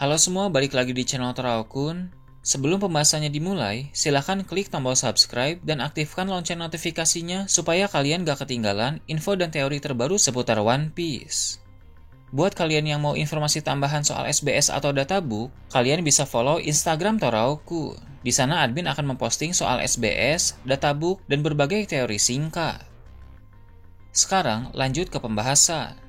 Halo semua, balik lagi di channel Teraokun. Sebelum pembahasannya dimulai, silahkan klik tombol subscribe dan aktifkan lonceng notifikasinya supaya kalian gak ketinggalan info dan teori terbaru seputar One Piece. Buat kalian yang mau informasi tambahan soal SBS atau databook, kalian bisa follow Instagram Teraokun. Di sana admin akan memposting soal SBS, databook, dan berbagai teori singkat. Sekarang lanjut ke pembahasan.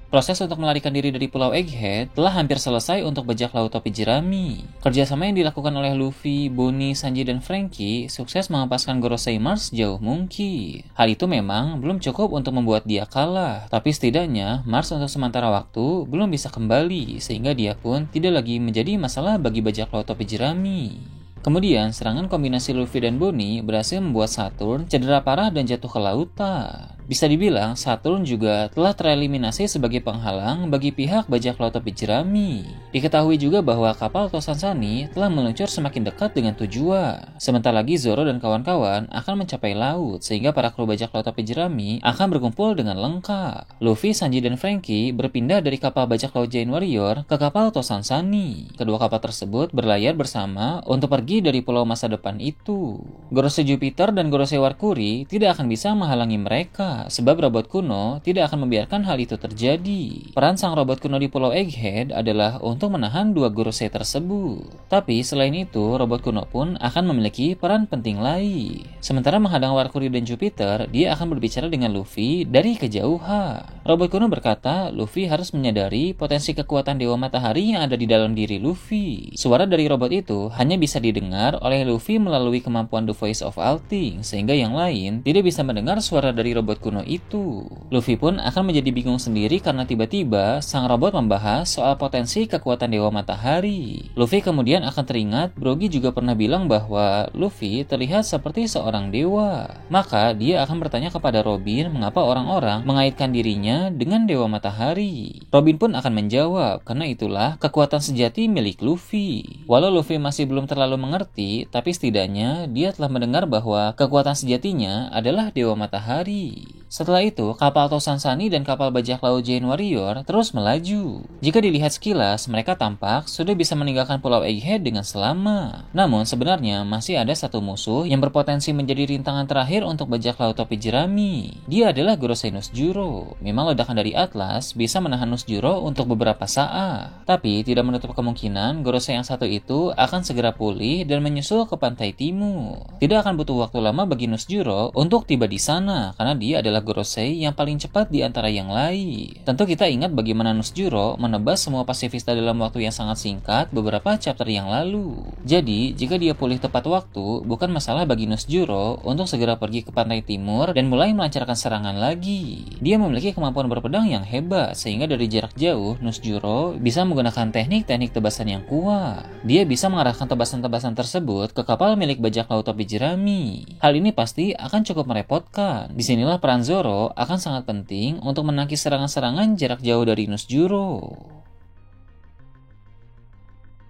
Proses untuk melarikan diri dari Pulau Egghead telah hampir selesai untuk bajak laut topi jerami. Kerjasama yang dilakukan oleh Luffy, Bonnie, Sanji, dan Franky sukses mengampaskan Gorosei Mars jauh mungkin. Hal itu memang belum cukup untuk membuat dia kalah, tapi setidaknya Mars untuk sementara waktu belum bisa kembali, sehingga dia pun tidak lagi menjadi masalah bagi bajak laut topi jerami. Kemudian, serangan kombinasi Luffy dan Bonnie berhasil membuat Saturn cedera parah dan jatuh ke lautan. Bisa dibilang, Saturn juga telah tereliminasi sebagai penghalang bagi pihak bajak laut topi jerami. Diketahui juga bahwa kapal Tosan Sunny telah meluncur semakin dekat dengan tujuan. Sebentar lagi Zoro dan kawan-kawan akan mencapai laut, sehingga para kru bajak laut topi jerami akan berkumpul dengan lengkap. Luffy, Sanji, dan Franky berpindah dari kapal bajak laut Giant Warrior ke kapal Tosan Sunny. Kedua kapal tersebut berlayar bersama untuk pergi dari pulau masa depan itu. Gorosei Jupiter dan Gorosei Warkuri tidak akan bisa menghalangi mereka, sebab robot kuno tidak akan membiarkan hal itu terjadi. Peran sang robot kuno di Pulau Egghead adalah untuk menahan dua Gorosei tersebut. Tapi selain itu, robot kuno pun akan memiliki peran penting lain. Sementara menghadang Warkuri dan Jupiter, dia akan berbicara dengan Luffy dari kejauhan. Robot kuno berkata, Luffy harus menyadari potensi kekuatan Dewa Matahari yang ada di dalam diri Luffy. Suara dari robot itu hanya bisa didengar oleh Luffy melalui kemampuan The Voice of All Things, sehingga yang lain tidak bisa mendengar suara dari robot kuno itu. Luffy pun akan menjadi bingung sendiri karena tiba-tiba sang robot membahas soal potensi kekuatan Dewa Matahari. Luffy kemudian akan teringat Brogy juga pernah bilang bahwa Luffy terlihat seperti seorang dewa. Maka dia akan bertanya kepada Robin mengapa orang-orang mengaitkan dirinya dengan Dewa Matahari. Robin pun akan menjawab karena itulah kekuatan sejati milik Luffy. Walau Luffy masih belum terlalu mengerti, tapi setidaknya dia telah mendengar bahwa kekuatan sejatinya adalah Dewa Matahari. Setelah itu, kapal Tosan Sunny dan kapal bajak laut Giant Warrior terus melaju. Jika dilihat sekilas, mereka tampak sudah bisa meninggalkan Pulau Egghead dengan selamat. Namun sebenarnya masih ada satu musuh yang berpotensi menjadi rintangan terakhir untuk bajak laut topi jerami. Dia adalah Gorosei Nusjuro. Memang ledakan dari Atlas bisa menahan Nusjuro untuk beberapa saat, tapi tidak menutup kemungkinan Gorosei yang satu itu akan segera pulih dan menyusul ke pantai timur. Tidak akan butuh waktu lama bagi Nusjuro untuk tiba di sana, karena dia adalah Gorosei yang paling cepat di antara yang lain. Tentu kita ingat bagaimana Nusjuro menebas semua pasifista dalam waktu yang sangat singkat beberapa chapter yang lalu. Jadi, jika dia pulih tepat waktu, bukan masalah bagi Nusjuro untuk segera pergi ke pantai timur dan mulai melancarkan serangan lagi. Dia memiliki kemampuan berpedang yang hebat, sehingga dari jarak jauh Nusjuro bisa menggunakan teknik-teknik tebasan yang kuat. Dia bisa mengarahkan tebasan-tebasan tersebut ke kapal milik bajak laut topi jerami. Hal ini pasti akan cukup merepotkan. Disinilah peran Zoro akan sangat penting untuk menangkis serangan-serangan jarak jauh dari Nusjuro.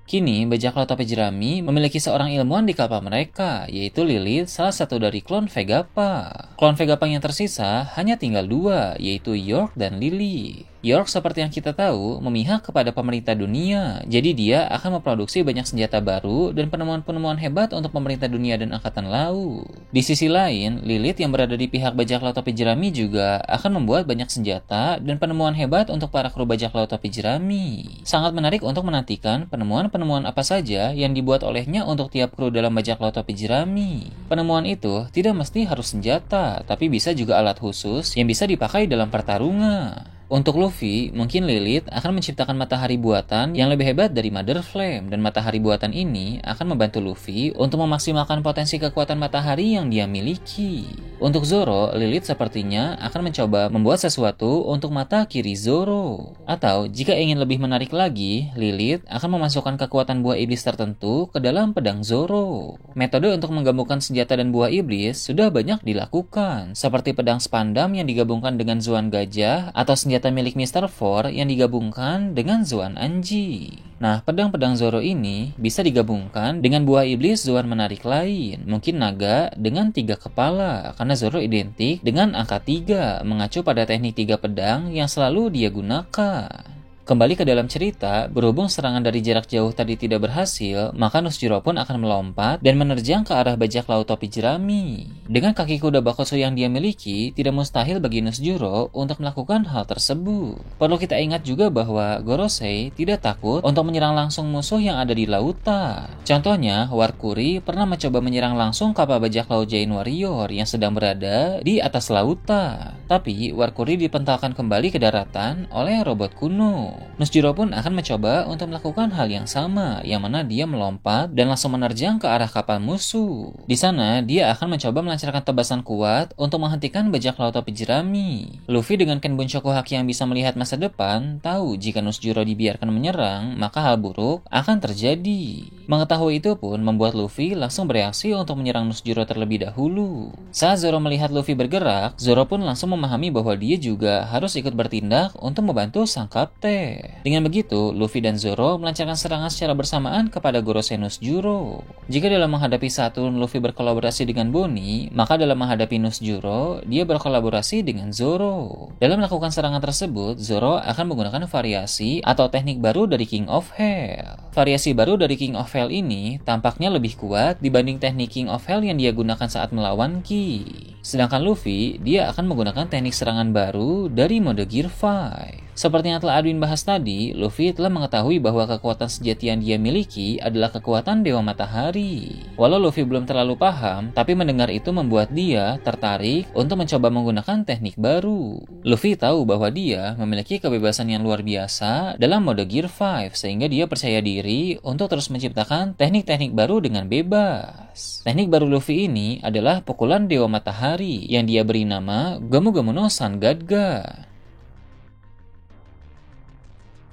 Kini, bajak laut topi jerami memiliki seorang ilmuwan di kapal mereka, yaitu Lilith, salah satu dari klon Vegapunk. Klon Vegapunk yang tersisa hanya tinggal dua, yaitu York dan Lily. York seperti yang kita tahu memihak kepada pemerintah dunia, jadi dia akan memproduksi banyak senjata baru dan penemuan-penemuan hebat untuk pemerintah dunia dan angkatan laut. Di sisi lain, Lilith yang berada di pihak bajak laut topi jerami juga akan membuat banyak senjata dan penemuan hebat untuk para kru bajak laut topi jerami. Sangat menarik untuk menantikan penemuan apa saja yang dibuat olehnya untuk tiap kru dalam bajak laut topi jerami. Penemuan itu tidak mesti harus senjata, tapi bisa juga alat khusus yang bisa dipakai dalam pertarungan. Untuk Luffy, mungkin Lilith akan menciptakan matahari buatan yang lebih hebat dari Mother Flame, dan matahari buatan ini akan membantu Luffy untuk memaksimalkan potensi kekuatan matahari yang dia miliki. Untuk Zoro, Lilith sepertinya akan mencoba membuat sesuatu untuk mata kiri Zoro. Atau, jika ingin lebih menarik lagi, Lilith akan memasukkan kekuatan buah iblis tertentu ke dalam pedang Zoro. Metode untuk menggabungkan senjata dan buah iblis sudah banyak dilakukan, seperti pedang Spandam yang digabungkan dengan Zoan Gajah, atau senjata milik Mr. Four yang digabungkan dengan Zoan Anji. Nah, pedang-pedang Zoro ini bisa digabungkan dengan buah iblis Zoan menarik lain, mungkin naga dengan 3 kepala, karena Zoro identik dengan angka 3, mengacu pada teknik 3 pedang yang selalu dia gunakan. Kembali ke dalam cerita, berhubung serangan dari jarak jauh tadi tidak berhasil, maka Nusjuro pun akan melompat dan menerjang ke arah bajak laut topi jerami. Dengan kaki kuda Bakotsu yang dia miliki, tidak mustahil bagi Nusjuro untuk melakukan hal tersebut. Perlu kita ingat juga bahwa Gorosei tidak takut untuk menyerang langsung musuh yang ada di lautan. Contohnya, Warkuri pernah mencoba menyerang langsung kapal bajak laut Giant Warrior yang sedang berada di atas lautan. Tapi, Warkuri dipentalkan kembali ke daratan oleh robot kuno. Nusjuro pun akan mencoba untuk melakukan hal yang sama, yang mana dia melompat dan langsung menerjang ke arah kapal musuh. Di sana, dia akan mencoba melancarkan tebasan kuat untuk menghentikan bajak laut topi jerami. Luffy dengan Ken Bunshoku Haki yang bisa melihat masa depan, tahu jika Nusjuro dibiarkan menyerang, maka hal buruk akan terjadi. Mengetahui itu pun membuat Luffy langsung bereaksi untuk menyerang Nusjuro terlebih dahulu. Saat Zoro melihat Luffy bergerak, Zoro pun langsung memahami bahwa dia juga harus ikut bertindak untuk membantu sang kapten. Dengan begitu, Luffy dan Zoro melancarkan serangan secara bersamaan kepada Gorosei Nusjuro. Jika dalam menghadapi Saturn, Luffy berkolaborasi dengan Bonnie, maka dalam menghadapi Nusjuro, dia berkolaborasi dengan Zoro. Dalam melakukan serangan tersebut, Zoro akan menggunakan variasi atau teknik baru dari King of Hell. Variasi baru dari King of Hell ini tampaknya lebih kuat dibanding teknik King of Hell yang dia gunakan saat melawan Ki. Sedangkan Luffy, dia akan menggunakan teknik serangan baru dari mode Gear 5. Seperti yang telah Adwin bahas tadi, Luffy telah mengetahui bahwa kekuatan sejati yang dia miliki adalah kekuatan Dewa Matahari. Walau Luffy belum terlalu paham, tapi mendengar itu membuat dia tertarik untuk mencoba menggunakan teknik baru. Luffy tahu bahwa dia memiliki kebebasan yang luar biasa dalam mode Gear 5, sehingga dia percaya diri untuk terus menciptakan teknik-teknik baru dengan bebas. Teknik baru Luffy ini adalah pukulan Dewa Matahari yang dia beri nama Gomu Gomu no Sun Gadga.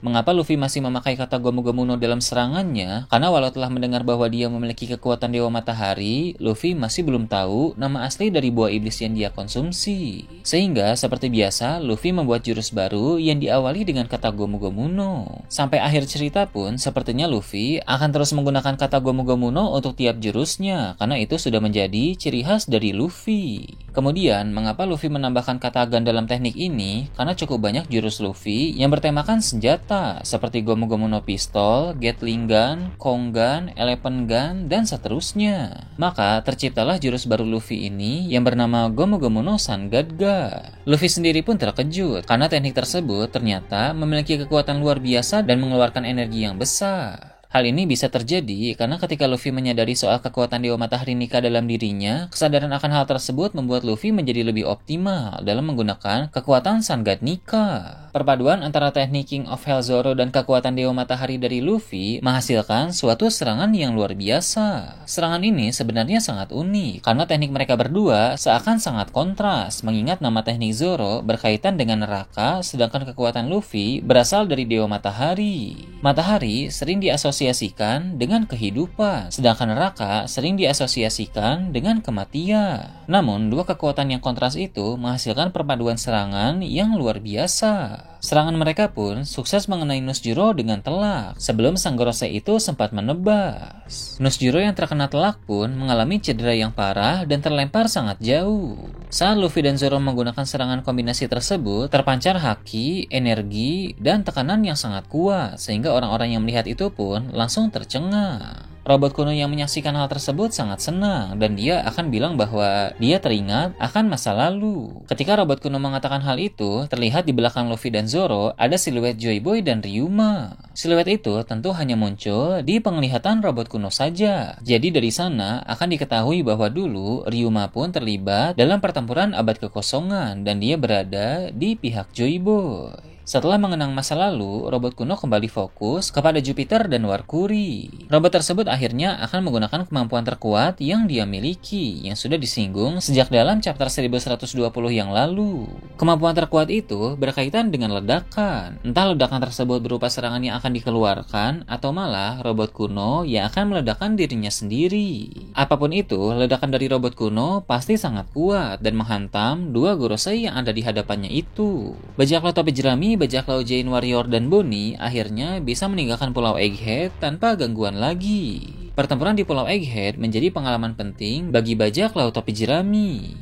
Mengapa Luffy masih memakai kata Gomu Gomu no dalam serangannya? Karena walau telah mendengar bahwa dia memiliki kekuatan Dewa Matahari, Luffy masih belum tahu nama asli dari buah iblis yang dia konsumsi. Sehingga seperti biasa, Luffy membuat jurus baru yang diawali dengan kata Gomu Gomu no. Sampai akhir cerita pun, sepertinya Luffy akan terus menggunakan kata Gomu Gomu no untuk tiap jurusnya, karena itu sudah menjadi ciri khas dari Luffy. Kemudian, mengapa Luffy menambahkan kata Gun dalam teknik ini? Karena cukup banyak jurus Luffy yang bertemakan senjata, seperti Gomu Gomu no Pistol, Gatling Gun, Kong Gun, Elephant Gun, dan seterusnya. Maka terciptalah jurus baru Luffy ini yang bernama Gomu Gomu no Sun Gadga. Luffy sendiri pun terkejut karena teknik tersebut ternyata memiliki kekuatan luar biasa dan mengeluarkan energi yang besar. Hal ini bisa terjadi karena ketika Luffy menyadari soal kekuatan Dewa Matahari Nika dalam dirinya, kesadaran akan hal tersebut membuat Luffy menjadi lebih optimal dalam menggunakan kekuatan Sun God Nika. Perpaduan antara teknik King of Hell Zoro dan kekuatan Dewa Matahari dari Luffy menghasilkan suatu serangan yang luar biasa. Serangan ini sebenarnya sangat unik karena teknik mereka berdua seakan sangat kontras, mengingat nama teknik Zoro berkaitan dengan neraka, sedangkan kekuatan Luffy berasal dari Dewa Matahari. Matahari sering diasosiasikan dengan kehidupan, sedangkan neraka sering diasosiasikan dengan kematian. Namun, dua kekuatan yang kontras itu menghasilkan perpaduan serangan yang luar biasa. Serangan mereka pun sukses mengenai Nusjuro dengan telak sebelum sang Gorosei itu sempat menebas. Nusjuro yang terkena telak pun mengalami cedera yang parah dan terlempar sangat jauh. Saat Luffy dan Zoro menggunakan serangan kombinasi tersebut, terpancar haki, energi, dan tekanan yang sangat kuat sehingga orang-orang yang melihat itu pun langsung tercengang. Robot kuno yang menyaksikan hal tersebut sangat senang dan dia akan bilang bahwa dia teringat akan masa lalu. Ketika robot kuno mengatakan hal itu, terlihat di belakang Luffy dan Zoro ada siluet Joy Boy dan Ryuma. Siluet itu tentu hanya muncul di penglihatan robot kuno saja. Jadi dari sana akan diketahui bahwa dulu Ryuma pun terlibat dalam pertempuran abad kekosongan dan dia berada di pihak Joy Boy. Setelah mengenang masa lalu, robot kuno kembali fokus kepada Jupiter dan Warkuri. Robot tersebut akhirnya akan menggunakan kemampuan terkuat yang dia miliki, yang sudah disinggung sejak dalam chapter 1120 yang lalu. Kemampuan terkuat itu berkaitan dengan ledakan. Entah ledakan tersebut berupa serangan yang akan dikeluarkan, atau malah robot kuno yang akan meledakkan dirinya sendiri. Apapun itu, ledakan dari robot kuno pasti sangat kuat dan menghantam dua Gorosei yang ada di hadapannya itu. Bajak laut topi jerami, bajak laut Giant Warrior dan Bonnie akhirnya bisa meninggalkan Pulau Egghead tanpa gangguan lagi. Pertempuran di Pulau Egghead menjadi pengalaman penting bagi bajak laut topi jerami.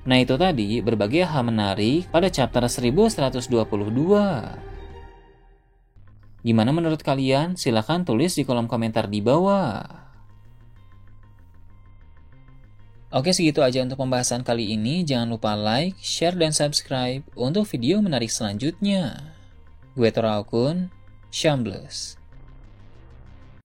Nah itu tadi berbagai hal menarik pada chapter 1122. Gimana menurut kalian? Silahkan tulis di kolom komentar di bawah. Oke, segitu aja untuk pembahasan kali ini. Jangan lupa like, share, dan subscribe untuk video menarik selanjutnya. Gue Tora Okun, Shambles.